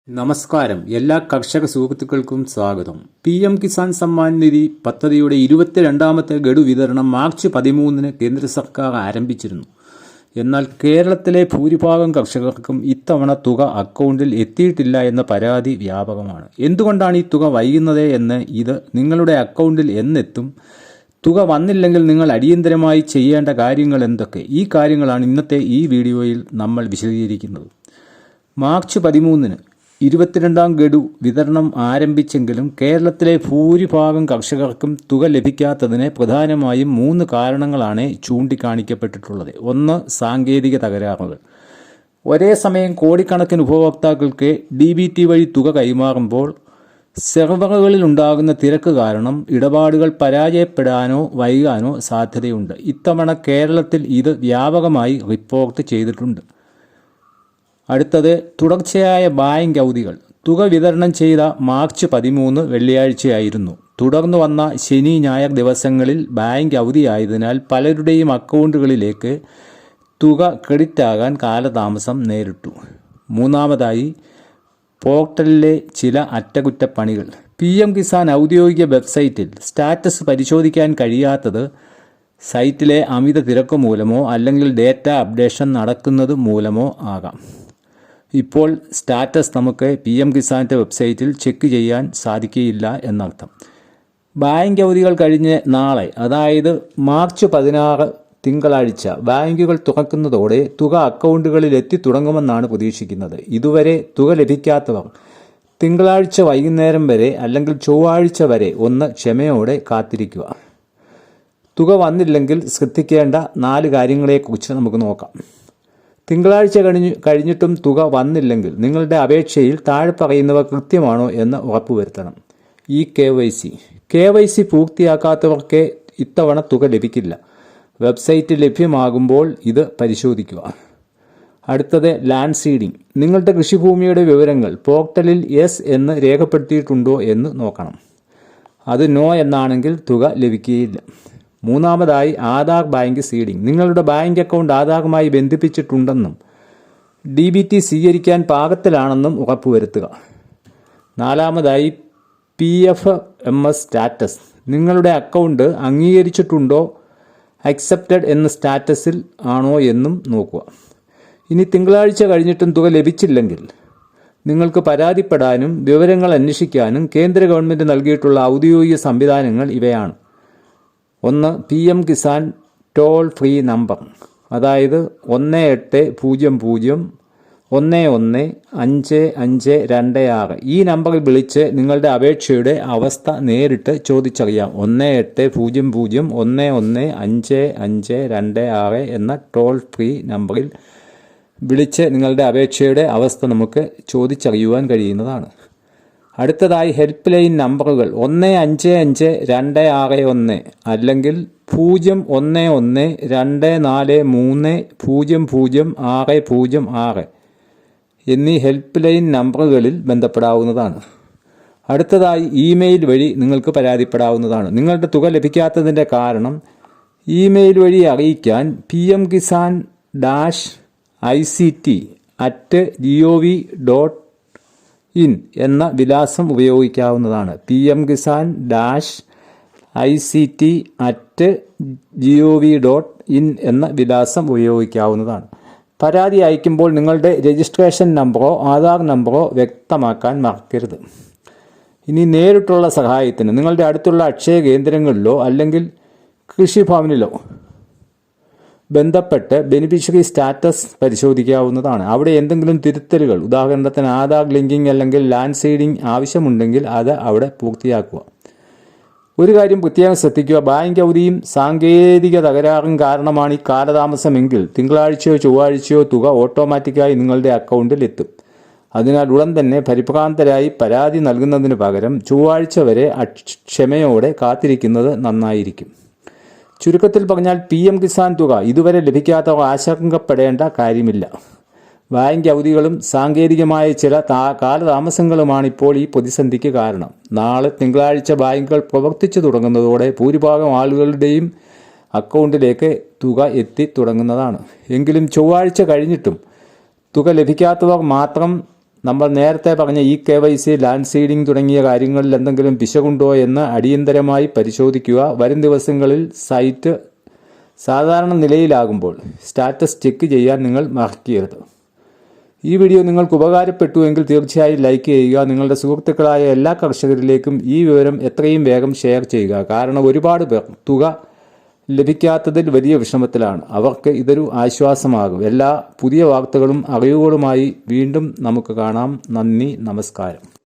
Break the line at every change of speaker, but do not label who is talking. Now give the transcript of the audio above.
നമസ്കാരം. എല്ലാ കർഷക സുഹൃത്തുക്കൾക്കും സ്വാഗതം. PM കിസാൻ സമ്മാൻ നിധി പദ്ധതിയുടെ 22ാമത്തെ ഗഡു വിതരണം മാർച്ച് 13-ന് കേന്ദ്ര സർക്കാർ ആരംഭിച്ചിരുന്നു. എന്നാൽ കേരളത്തിലെ ഭൂരിഭാഗം കർഷകർക്കും ഇത്തവണ തുക അക്കൗണ്ടിൽ എത്തിയിട്ടില്ല എന്ന പരാതി വ്യാപകമാണ്. എന്തുകൊണ്ടാണ് ഈ തുക വൈകുന്നത് എന്ന്, ഇത് നിങ്ങളുടെ അക്കൗണ്ടിൽ എന്നെത്തും, തുക വന്നില്ലെങ്കിൽ നിങ്ങൾ അടിയന്തരമായി ചെയ്യേണ്ട കാര്യങ്ങൾ എന്തൊക്കെ, ഈ കാര്യങ്ങളാണ് ഇന്നത്തെ ഈ വീഡിയോയിൽ നമ്മൾ വിശദീകരിക്കുന്നത്. മാർച്ച് 13-ന് 22ാം ഗഡു വിതരണം ആരംഭിച്ചെങ്കിലും കേരളത്തിലെ ഭൂരിഭാഗം കർഷകർക്കും തുക ലഭിക്കാത്തതിന് പ്രധാനമായും 3 കാരണങ്ങളാണ് ചൂണ്ടിക്കാണിക്കപ്പെട്ടിട്ടുള്ളത്. 1. സാങ്കേതിക തകരാറുകൾ. ഒരേ സമയം കോടിക്കണക്കിന് ഉപഭോക്താക്കൾക്ക് DBT വഴി തുക കൈമാറുമ്പോൾ സെർവറുകളിൽ ഉണ്ടാകുന്ന തിരക്ക് കാരണം ഇടപാടുകൾ പരാജയപ്പെടാനോ വൈകാനോ സാധ്യതയുണ്ട്. ഇത്തവണ കേരളത്തിൽ ഇത് വ്യാപകമായി റിപ്പോർട്ട് ചെയ്തിട്ടുണ്ട്. അടുത്തത് തുടർച്ചയായ ബാങ്ക് അവധികൾ. തുക വിതരണം ചെയ്ത മാർച്ച് 13 വെള്ളിയാഴ്ചയായിരുന്നു. തുടർന്ന് വന്ന ശനി ഞായർ ദിവസങ്ങളിൽ ബാങ്ക് അവധിയായതിനാൽ പലരുടെയും അക്കൗണ്ടുകളിലേക്ക് തുക ക്രെഡിറ്റ് ആകാൻ കാലതാമസം നേരിട്ടു. 3. പോർട്ടലിലെ ചില അറ്റകുറ്റപ്പണികൾ. PM കിസാൻ ഔദ്യോഗിക വെബ്സൈറ്റിൽ സ്റ്റാറ്റസ് പരിശോധിക്കാൻ കഴിയാത്തത് സൈറ്റിലെ അമിത തിരക്ക് മൂലമോ അല്ലെങ്കിൽ ഡേറ്റ അപ്ഡേഷൻ നടക്കുന്നത് മൂലമോ ആകാം. ഇപ്പോൾ സ്റ്റാറ്റസ് നമുക്ക് PM കിസാൻ്റെ വെബ്സൈറ്റിൽ ചെക്ക് ചെയ്യാൻ സാധിക്കുകയില്ല എന്നർത്ഥം. ബാങ്ക് അവധികൾ കഴിഞ്ഞ് നാളെ, അതായത് മാർച്ച് 16 തിങ്കളാഴ്ച ബാങ്കുകൾ തുറക്കുന്നതോടെ തുക അക്കൗണ്ടുകളിൽ എത്തിത്തുടങ്ങുമെന്നാണ് പ്രതീക്ഷിക്കുന്നത്. ഇതുവരെ തുക ലഭിക്കാത്തവർ തിങ്കളാഴ്ച വൈകുന്നേരം വരെ അല്ലെങ്കിൽ ചൊവ്വാഴ്ച വരെ ഒന്ന് ക്ഷമയോടെ കാത്തിരിക്കുക. തുക വന്നില്ലെങ്കിൽ ശ്രദ്ധിക്കേണ്ട 4 കാര്യങ്ങളെക്കുറിച്ച് നമുക്ക് നോക്കാം. തിങ്കളാഴ്ച കഴിഞ്ഞിട്ടും തുക വന്നില്ലെങ്കിൽ നിങ്ങളുടെ അപേക്ഷയിൽ താഴെ പറയുന്നവ കൃത്യമാണോ എന്ന് ഉറപ്പുവരുത്തണം. KYC പൂർത്തിയാക്കാത്തവർക്ക് ഇത്തവണ തുക ലഭിക്കില്ല. വെബ്സൈറ്റ് ലഭ്യമാകുമ്പോൾ ഇത് പരിശോധിക്കുക. അടുത്തത് ലാൻഡ് സീഡിംഗ്. നിങ്ങളുടെ കൃഷിഭൂമിയുടെ വിവരങ്ങൾ പോർട്ടലിൽ യെസ് എന്ന് രേഖപ്പെടുത്തിയിട്ടുണ്ടോ എന്ന് നോക്കണം. അത് നോ എന്നാണെങ്കിൽ തുക ലഭിക്കുകയില്ല. 3. Aadhaar bank seeding. നിങ്ങളുടെ ബാങ്ക് അക്കൗണ്ട് ആധാറുമായി ബന്ധിപ്പിച്ചിട്ടുണ്ടെന്നും DBT സ്വീകരിക്കാൻ പാകത്തിലാണെന്നും ഉറപ്പുവരുത്തുക. 4. PFMS status. നിങ്ങളുടെ അക്കൗണ്ട് അംഗീകരിച്ചിട്ടുണ്ടോ, അക്സെപ്റ്റഡ് എന്ന സ്റ്റാറ്റസിൽ ആണോ എന്നും നോക്കുക. ഇനി തിങ്കളാഴ്ച കഴിഞ്ഞിട്ടും തുക ലഭിച്ചില്ലെങ്കിൽ നിങ്ങൾക്ക് പരാതിപ്പെടാനും വിവരങ്ങൾ അന്വേഷിക്കാനും കേന്ദ്ര ഗവൺമെൻറ് നൽകിയിട്ടുള്ള ഔദ്യോഗിക സംവിധാനങ്ങൾ ഇവയാണ്. 1. PM Kisan toll free number, അതായത് 1800115526. ഈ നമ്പറിൽ വിളിച്ച് നിങ്ങളുടെ അപേക്ഷയുടെ അവസ്ഥ നേരിട്ട് ചോദിച്ചറിയാം. 1800115526 എന്ന ടോൾ ഫ്രീ നമ്പറിൽ വിളിച്ച് നിങ്ങളുടെ അപേക്ഷയുടെ അവസ്ഥ നമുക്ക് ചോദിച്ചറിയുവാൻ കഴിയുന്നതാണ്. അടുത്തതായി ഹെൽപ്പ് ലൈൻ നമ്പറുകൾ 155261 അല്ലെങ്കിൽ 011243000606 എന്നീ ഹെൽപ്പ് ലൈൻ നമ്പറുകളിൽ ബന്ധപ്പെടാവുന്നതാണ്. അടുത്തതായി ഇമെയിൽ വഴി നിങ്ങൾക്ക് പരാതിപ്പെടാവുന്നതാണ്. നിങ്ങളുടെ തുക ലഭിക്കാത്തതിൻ്റെ കാരണം ഇമെയിൽ വഴി അറിയിക്കാൻ pmkisan-ict@gov.in എന്ന വിലാസം ഉപയോഗിക്കാവുന്നതാണ്. pmkisan-ict@gov.in എന്ന വിലാസം ഉപയോഗിക്കാവുന്നതാണ്. പരാതി അയക്കുമ്പോൾ നിങ്ങളുടെ രജിസ്ട്രേഷൻ നമ്പറോ ആധാർ നമ്പറോ വ്യക്തമാക്കാൻ മറക്കരുത്. ഇനി നേരിട്ടുള്ള സഹായത്തിന് നിങ്ങളുടെ അടുത്തുള്ള അക്ഷയ കേന്ദ്രങ്ങളിലോ അല്ലെങ്കിൽ കൃഷിഭവനിലോ ബന്ധപ്പെട്ട് ബെനിഫിഷ്യറി സ്റ്റാറ്റസ് പരിശോധിക്കാവുന്നതാണ്. അവിടെ എന്തെങ്കിലും തിരുത്തലുകൾ, ഉദാഹരണത്തിന് ആധാർ ലിങ്കിങ് അല്ലെങ്കിൽ ലാൻഡ് സീഡിംഗ് ആവശ്യമുണ്ടെങ്കിൽ അത് അവിടെ പൂർത്തിയാക്കുക. ഒരു കാര്യം പ്രത്യേകം ശ്രദ്ധിക്കുക. ബാങ്ക് അവധിയും സാങ്കേതിക തകരാറും കാരണമാണ് ഈ കാലതാമസമെങ്കിൽ തിങ്കളാഴ്ചയോ ചൊവ്വാഴ്ചയോ തുക ഓട്ടോമാറ്റിക്കായി നിങ്ങളുടെ അക്കൗണ്ടിൽ എത്തും. അതിനാൽ ഉടൻ തന്നെ പരിഭ്രാന്തരായി പരാതി നൽകുന്നതിന് പകരം ചൊവ്വാഴ്ച വരെ ക്ഷമയോടെ കാത്തിരിക്കുന്നത് നന്നായിരിക്കും. ചുരുക്കത്തിൽ പറഞ്ഞാൽ PM കിസാൻ തുക ഇതുവരെ ലഭിക്കാത്തവർ ആശങ്കപ്പെടേണ്ട കാര്യമില്ല. ബാങ്ക് അവധികളും സാങ്കേതികമായ ചില കാലതാമസങ്ങളുമാണ് ഇപ്പോൾ ഈ പ്രതിസന്ധിക്ക് കാരണം. നാളെ തിങ്കളാഴ്ച ബാങ്കുകൾ പ്രവർത്തിച്ചു തുടങ്ങുന്നതോടെ ഭൂരിഭാഗം ആളുകളുടെയും അക്കൗണ്ടിലേക്ക് തുക എത്തി തുടങ്ങുന്നതാണ്. എങ്കിലും ചൊവ്വാഴ്ച കഴിഞ്ഞിട്ടും തുക ലഭിക്കാത്തവർ മാത്രം നമ്മൾ നേരത്തെ പറഞ്ഞ KYC, ലാൻഡ് സീഡിംഗ് തുടങ്ങിയ കാര്യങ്ങളിൽ എന്തെങ്കിലും പിശകുണ്ടോ എന്ന് അടിയന്തരമായി പരിശോധിക്കുക. വരും ദിവസങ്ങളിൽ സൈറ്റ് സാധാരണ നിലയിലാകുമ്പോൾ സ്റ്റാറ്റസ് ചെക്ക് ചെയ്യാൻ നിങ്ങൾ മറക്കരുത്. ഈ വീഡിയോ നിങ്ങൾക്ക് ഉപകാരപ്പെട്ടുവെങ്കിൽ തീർച്ചയായും ലൈക്ക് ചെയ്യുക. നിങ്ങളുടെ സുഹൃത്തുക്കളായ എല്ലാ കർഷകരിലേക്കും ഈ വിവരം എത്രയും വേഗം ഷെയർ ചെയ്യുക. കാരണം ഒരുപാട് പേർ തുക ലഭിക്കാത്തതിൽ വലിയ വിഷമത്തിലാണ്. അവർക്ക് ഇതൊരു ആശ്വാസമാകും. എല്ലാ പുതിയ വാർത്തകളും അറിവുകളുമായി വീണ്ടും നമുക്ക് കാണാം. നന്ദി, നമസ്കാരം.